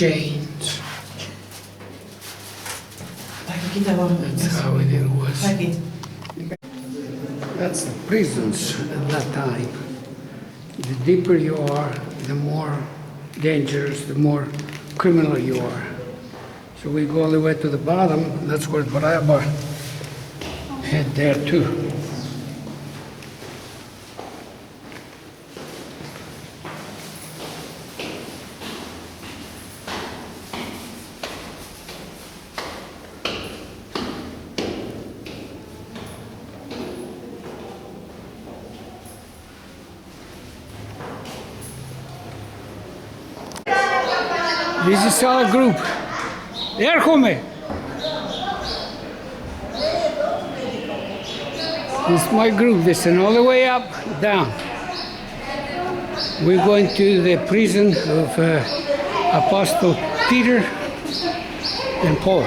chains. That's how it was. That's the prisons at that time. The deeper you are, the more dangerous, the more criminal you are. So we go all the way to the bottom. That's where Barabba had there too. This is our group. Έρχομαι. This is my group. Listen, all the way up, down. We're going to the prison of Apostle Peter and Paul.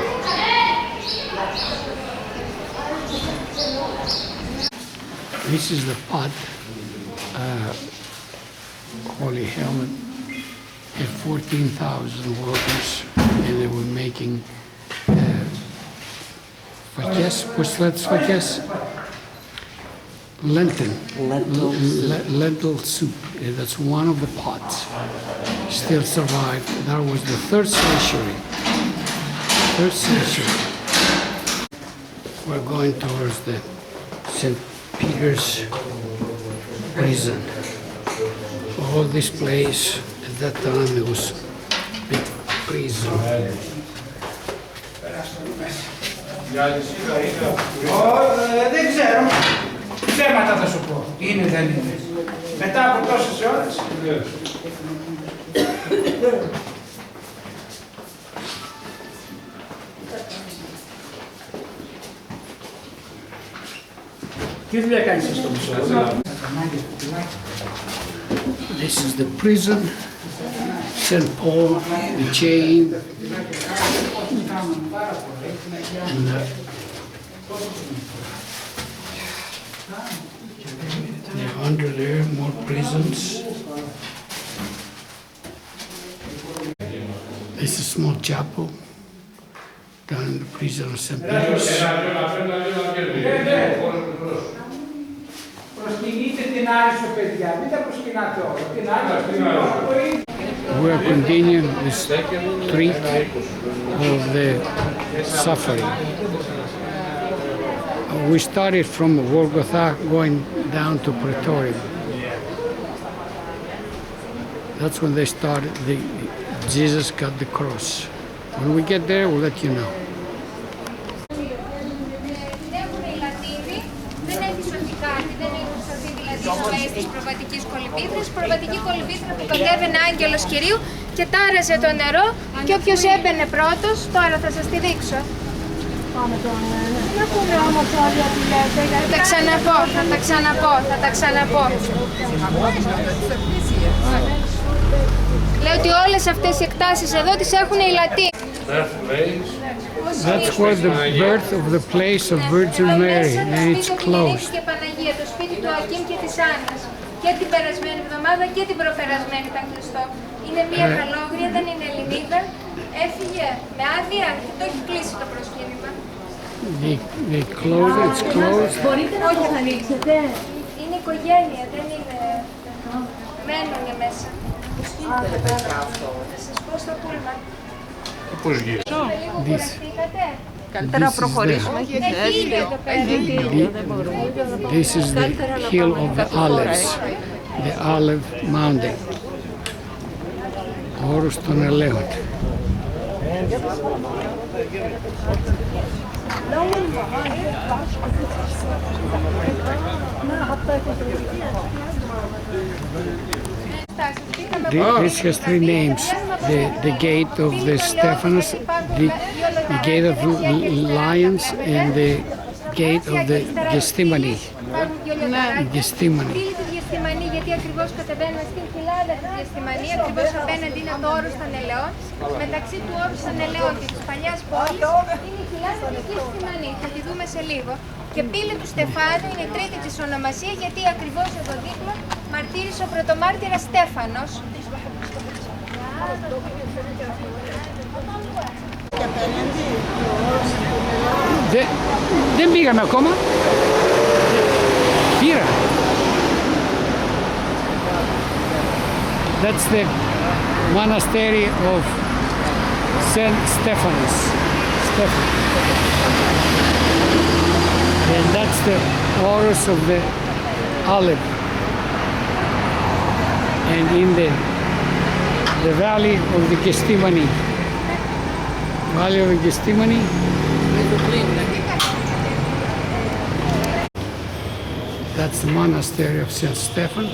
This is the pot, Holy Helmet. Had 14,000 workers, and they were making fakes. What's that fakes? Lentil soup. That's one of the pots. Still survived. That was the 3rd century. 3rd century. We're going towards the St. Peter's prison. All this place. At that time it was big prison. Δεν ξέρω. Ψέματα θα σου πω. Είναι, δεν είναι. Μετά από τόσες ώρες. Τι δουλειά κάνεις στο μισό? This is the prison. St. Paul, the chain, and they're under there, more prisons. This is a small chapel down in the prison of St. Peter's. Προσκυνείτε την Άριστο, παιδιά, μην τα προσκυνάτε όλα. Την Άριστο, we are continuing this trip of the suffering. We started from Golgotha going down to Praetorium. That's when they started, Jesus got the cross. When we get there, we'll let you know. Προβατική κολυμβήθρα που κατέβαινε άγγελος Κυρίου και τάραζε το νερό και όποιος έμπαινε πρώτος, τώρα θα σας τη δείξω. Δεν ακούνε όμως όλοι ό,τι λέτε. Θα τα ξαναπώ, θα τα ξαναπώ. Λέω ότι όλες αυτές οι εκτάσεις εδώ τις έχουν οι Λατίνοι. That's where the birth of the place of Virgin Mary, and it's closed. Και Παναγία, το σπίτι του Ακίμ και της Άννας. Και την περασμένη εβδομάδα και την προπερασμένη ήταν κλειστό. Είναι μια καλόγρια, δεν είναι Ελληνίδα. Έφυγε με άδεια και το έχει κλείσει το προσκύνημα. They close it, it's closed. Μπορείτε να το ανοίξετε. Είναι οικογένεια, δεν είναι... Μένουνε μέσα. Θα σας πω στο πούλμαν. Πώς γύρω. Λίγο κουραστήκατε. Καλύτερα προχωρήσουμε. This is the hill of the olives, the olive mountain. Όρος των ελαίων. This has 3 names. The gate of the Stephanos, the gate of lions, and the gate of the Gethsemane. Gethsemane. Γιατί ακριβώς κατεβαίνουμε στην κοιλάδα του Γεθυμανή, ακριβώς απέναντι είναι το όρος των ελαιών. Μεταξύ του όρους των ελαιών και της παλιάς πόλης είναι η κοιλάδα του Γεθυμανή. Θα τη δούμε σε λίγο. Και πύλη του Στεφάνου είναι η τρίτη της ονομασία, γιατί ακριβώς εδώ δίπλα μαρτύρησε ο πρωτομάρτυρας Στέφανος. Δεν πήγαμε ακόμα. Πήρα. That's the monastery of Saint Stephanus. And that's the Horus of the Olive. And in the valley of the Gethsemane. Valley of the Gethsemane. That's the monastery of Saint Stephen.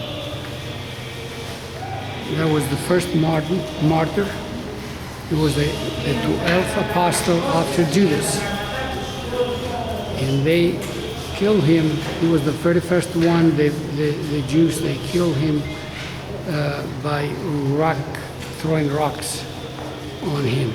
That was the first martyr. He was the 12th apostle after Judas. And they killed him. He was the 31st one. The Jews, they killed him by throwing rocks on him.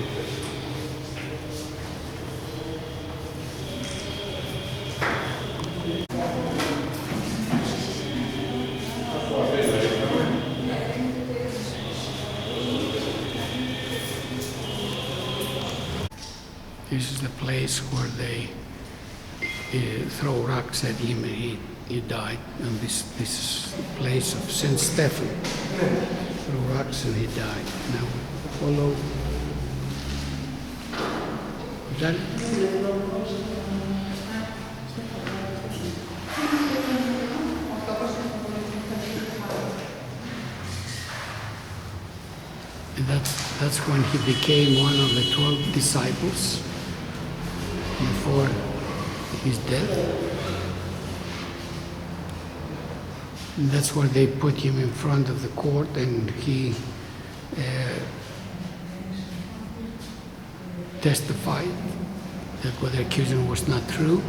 This is the place where they throw rocks at him and he died. And this is the place of Saint Stephen. Throw rocks and he died. Now follow. Is that it? And that's when he became one of the 12 disciples before his death. And that's where they put him in front of the court, and he testified that what they're accusing was not true.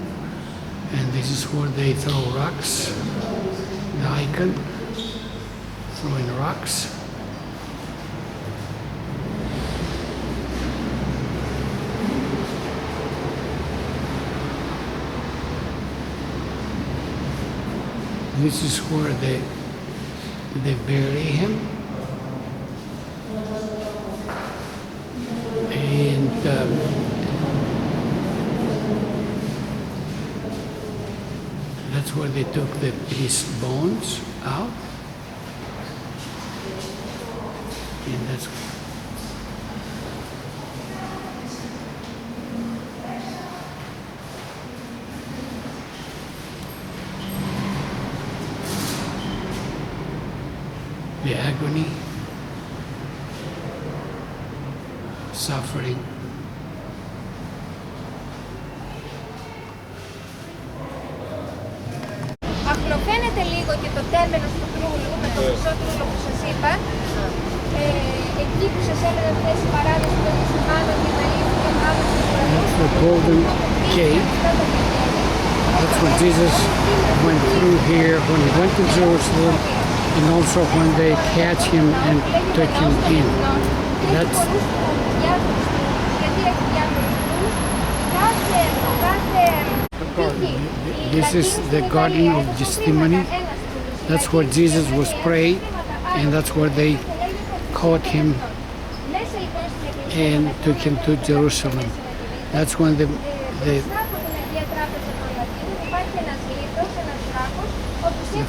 And this is where they throw rocks, the icon, throwing rocks. This is where they bury him, and that's where they took his bones out, and that's the agony, suffering. Απλοφαίνεται λίγο και το τέρμενος του τρούλου, με το μισό τρούλο που σας είπα. Εκεί που σας έλεγα χθες η παράδοση των μουσουλμάνων και τα ήλια και μάλλον του That's the golden gate. That's what Jesus went through here when he went to Jerusalem, and also when they catch him and took him in. That's this is the Garden of Gethsemane. That's where Jesus was praying, and that's where they caught him and took him to Jerusalem. That's when the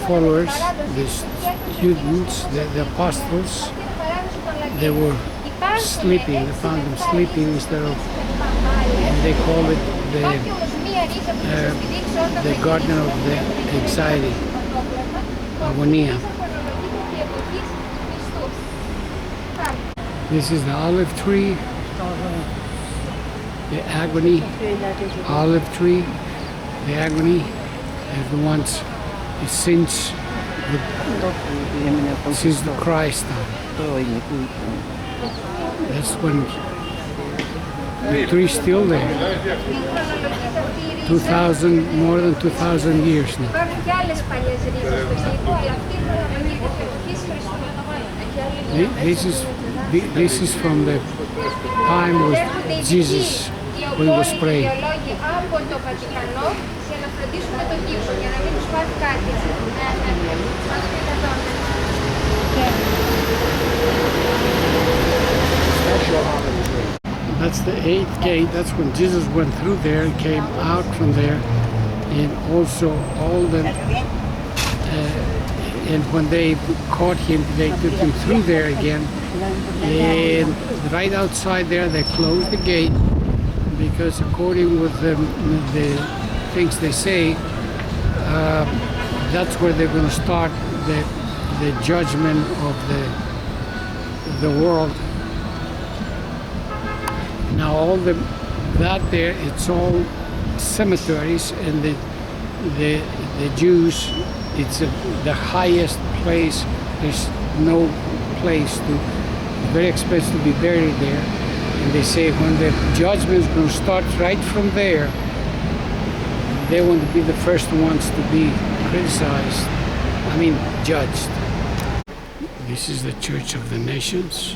followers, the students, the apostles, they were sleeping. They found them sleeping instead of, and they call it the garden of the anxiety, agonia. This is the olive tree, the agony, olive tree, the agony, is the ones since the Christ time. That's when the tree is still there. 2,000, more than 2,000 years now. Υπάρχουν και άλλες παλιές ρίζες στο Αιγύπτο, αλλά αυτή η χρονολογία της εποχής Χριστού. This is from the time of Jesus when he was praying. Οι από το Βατικανό για να φροντίσουμε τον κήπο, για να μην τους πάθει κάτι. That's the 8th gate. That's when Jesus went through there and came out from there. And also all the, and when they caught him, they took him through there again. And right outside there, they closed the gate because according with the things they say, that's where they're going to start the judgment of the world. Now all that there, it's all cemeteries, and the Jews, it's the highest place. There's no place to, it's very expensive to be buried there. And they say when the judgment is going to start right from there, they want to be the first ones to be criticized, judged. This is the Church of the Nations.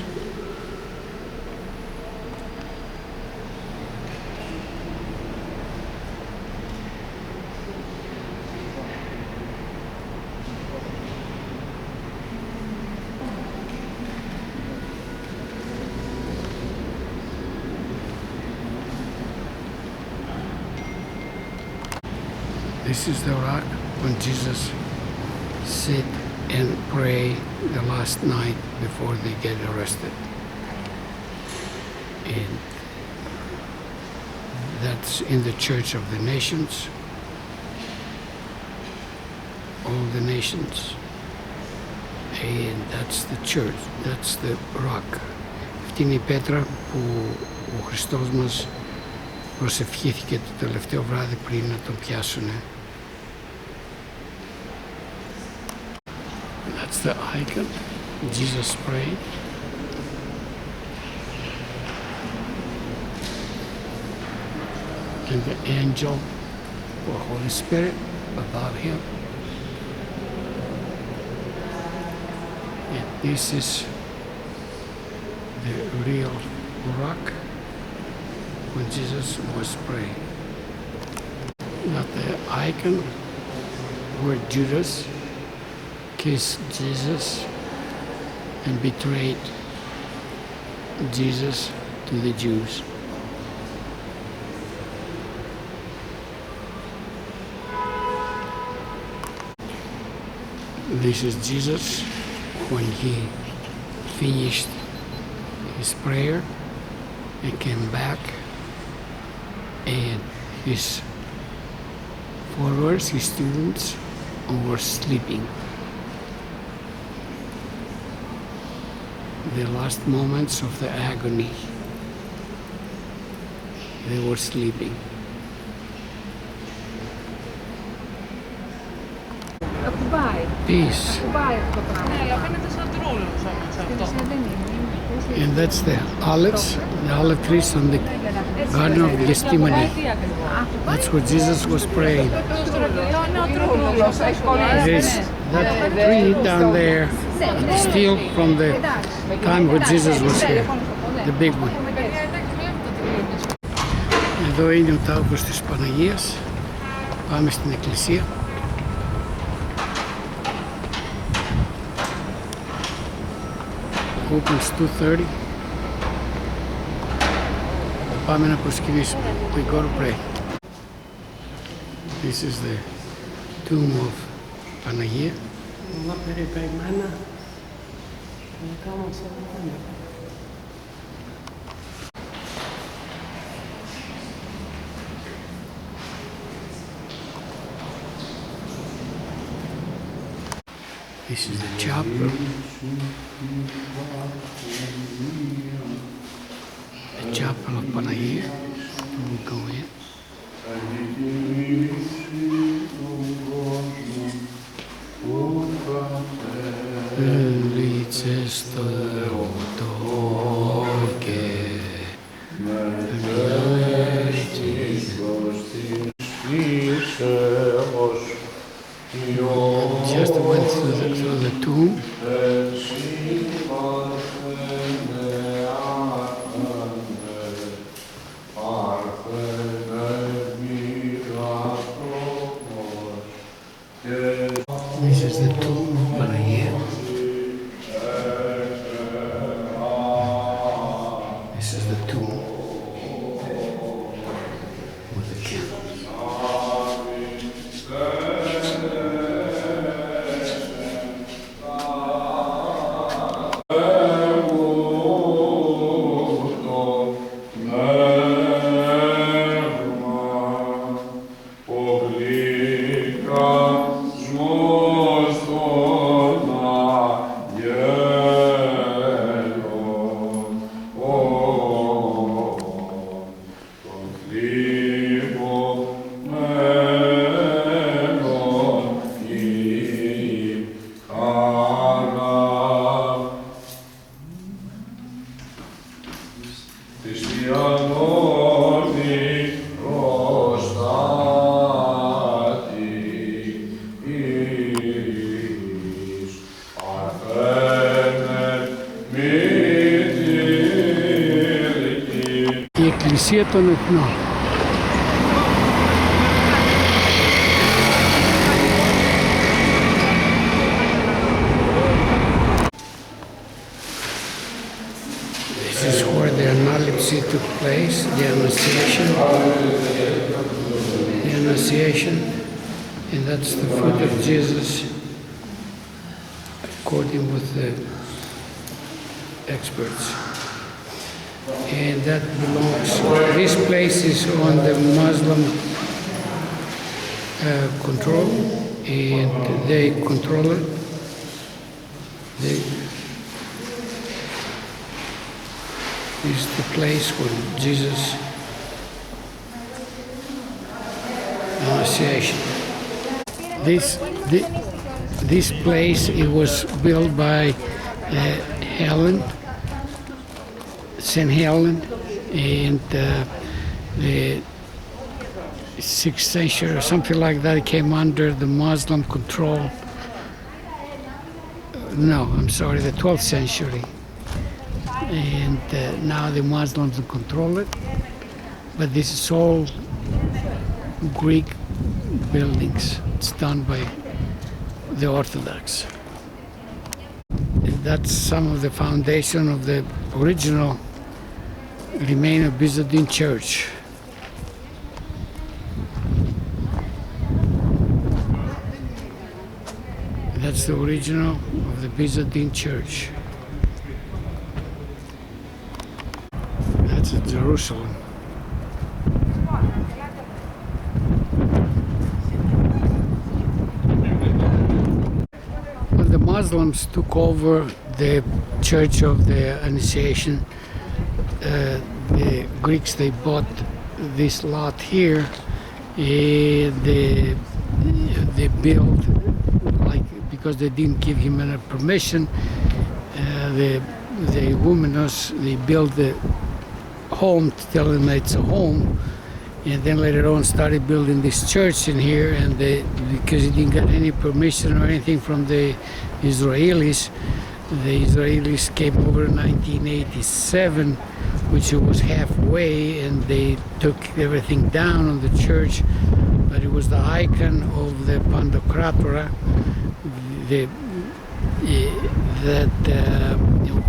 This is the rock when Jesus sit and pray the last night before they get arrested. And that's in the Church of the Nations. All the nations. And that's the church. That's the rock. Αυτή είναι η πέτρα που ο Χριστός μας προσευχήθηκε το τελευταίο βράδυ πριν να τον πιάσουνε. That's the icon. Jesus prayed. And the angel or Holy Spirit about him. And this is the real rock when Jesus was praying. Not the icon where Judas kissed Jesus and betrayed Jesus to the Jews. This is Jesus when he finished his prayer and came back, and his followers, his students, were sleeping. The last moments of the agony, they were sleeping. Ακουμπάει. Peace. Ακουμπάει αυτό το πράγμα. Ναι, αλλά φαίνεται σαν τρούλος όμως αυτό. Δεν είναι. And that's the olives, the olive trees on the Garden of Gethsemane. That's where Jesus was praying. There's that tree down there, still from the time when Jesus was here, the big one. Εδώ είναι ο τάφος της Παναγίας. Πάμε στην εκκλησία. Opens 2:30. Πάμε να προσκυνήσουμε. We go to pray. This is the tomb of Παναγία. This is the chapel. The chapel of Panagia. We go in. Λίτσες στο Θεό και just went through the tomb. This is the tomb of Panagia. This is the tomb. Χριστιανόνι προστάτη εις αρθένε μη τυρκή. Η Εκκλησία των Εθνών. This is where the Annalepsi took place, the Annunciation, and that's the foot of Jesus, according with the experts. And that belongs, this place is on the Muslim control, and they control it. This is the place where Jesus Annunciation. This place, it was built by Helen, St. Helen, and the 6th century or something like that. It came under the Muslim control. No, I'm sorry, the 12th century. And now the Muslims control it. But this is all Greek buildings. It's done by the Orthodox. And that's some of the foundation of the original remain of Byzantine Church. That's the original of the Byzantine Church. That's at Jerusalem. When the Muslims took over the Church of the Annunciation, the Greeks, they bought this lot here, and they built, like, because they didn't give him any permission, the Womenos, they built the home to tell them that it's a home, and then later on started building this church in here, and because he didn't get any permission or anything from the Israelis came over in 1987, which it was halfway, and they took everything down on the church, but it was the icon of the Pantocratora that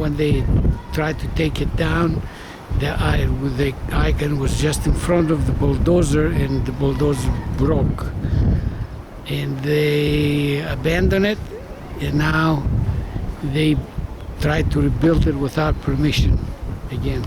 when they tried to take it down, the icon was just in front of the bulldozer, and the bulldozer broke. And they abandoned it, and now they tried to rebuild it without permission again.